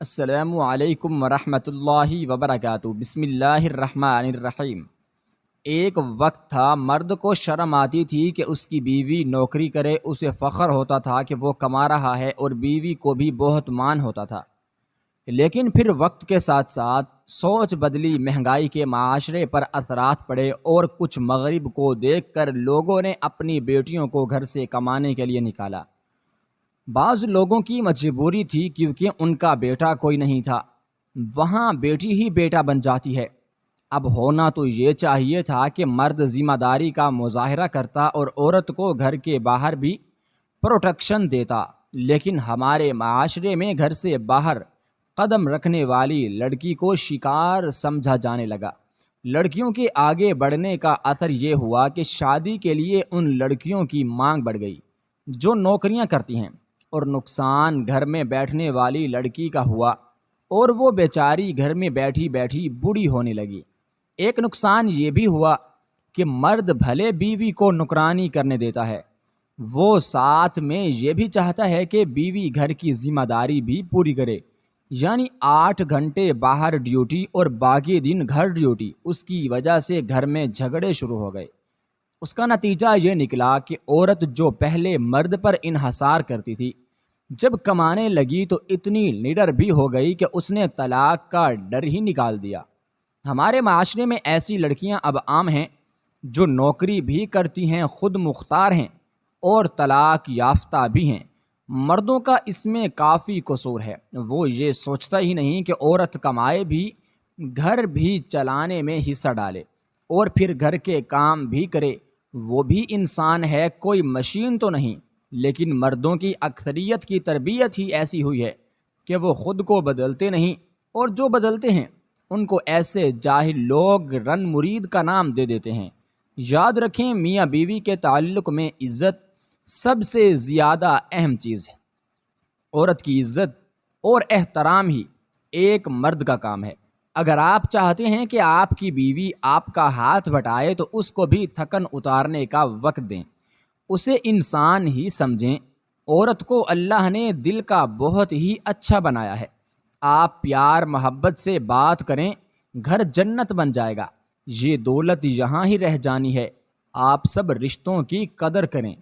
السلام علیکم ورحمۃ اللہ وبرکاتہ۔ بسم اللہ الرحمن الرحیم۔ ایک وقت تھا مرد کو شرم آتی تھی کہ اس کی بیوی نوکری کرے، اسے فخر ہوتا تھا کہ وہ کما رہا ہے اور بیوی کو بھی بہت مان ہوتا تھا۔ لیکن پھر وقت کے ساتھ ساتھ سوچ بدلی، مہنگائی کے معاشرے پر اثرات پڑے اور کچھ مغرب کو دیکھ کر لوگوں نے اپنی بیٹیوں کو گھر سے کمانے کے لیے نکالا۔ بعض لوگوں کی مجبوری تھی کیونکہ ان کا بیٹا کوئی نہیں تھا، وہاں بیٹی ہی بیٹا بن جاتی ہے۔ اب ہونا تو یہ چاہیے تھا کہ مرد ذمہ داری کا مظاہرہ کرتا اور عورت کو گھر کے باہر بھی پروٹیکشن دیتا، لیکن ہمارے معاشرے میں گھر سے باہر قدم رکھنے والی لڑکی کو شکار سمجھا جانے لگا۔ لڑکیوں کے آگے بڑھنے کا اثر یہ ہوا کہ شادی کے لیے ان لڑکیوں کی مانگ بڑھ گئی جو نوکریاں کرتی ہیں، اور نقصان گھر میں بیٹھنے والی لڑکی کا ہوا اور وہ بیچاری گھر میں بیٹھی بیٹھی بوڑھی ہونے لگی۔ ایک نقصان یہ بھی ہوا کہ مرد بھلے بیوی کو نوکرانی کرنے دیتا ہے، وہ ساتھ میں یہ بھی چاہتا ہے کہ بیوی گھر کی ذمہ داری بھی پوری کرے، یعنی 8 گھنٹے باہر ڈیوٹی اور باقی دن گھر ڈیوٹی۔ اس کی وجہ سے گھر میں جھگڑے شروع ہو گئے۔ اس کا نتیجہ یہ نکلا کہ عورت جو پہلے مرد پر انحصار کرتی تھی، جب کمانے لگی تو اتنی نڈر بھی ہو گئی کہ اس نے طلاق کا ڈر ہی نکال دیا۔ ہمارے معاشرے میں ایسی لڑکیاں اب عام ہیں جو نوکری بھی کرتی ہیں، خود مختار ہیں اور طلاق یافتہ بھی ہیں۔ مردوں کا اس میں کافی قصور ہے، وہ یہ سوچتا ہی نہیں کہ عورت کمائے بھی، گھر بھی چلانے میں حصہ ڈالے اور پھر گھر کے کام بھی کرے۔ وہ بھی انسان ہے، کوئی مشین تو نہیں۔ لیکن مردوں کی اکثریت کی تربیت ہی ایسی ہوئی ہے کہ وہ خود کو بدلتے نہیں، اور جو بدلتے ہیں ان کو ایسے جاہل لوگ رن مرید کا نام دے دیتے ہیں۔ یاد رکھیں، میاں بیوی کے تعلق میں عزت سب سے زیادہ اہم چیز ہے۔ عورت کی عزت اور احترام ہی ایک مرد کا کام ہے۔ اگر آپ چاہتے ہیں کہ آپ کی بیوی آپ کا ہاتھ بٹائے تو اس کو بھی تھکن اتارنے کا وقت دیں، اسے انسان ہی سمجھیں۔ عورت کو اللہ نے دل کا بہت ہی اچھا بنایا ہے۔ آپ پیار محبت سے بات کریں، گھر جنت بن جائے گا۔ یہ دولت یہاں ہی رہ جانی ہے۔ آپ سب رشتوں کی قدر کریں۔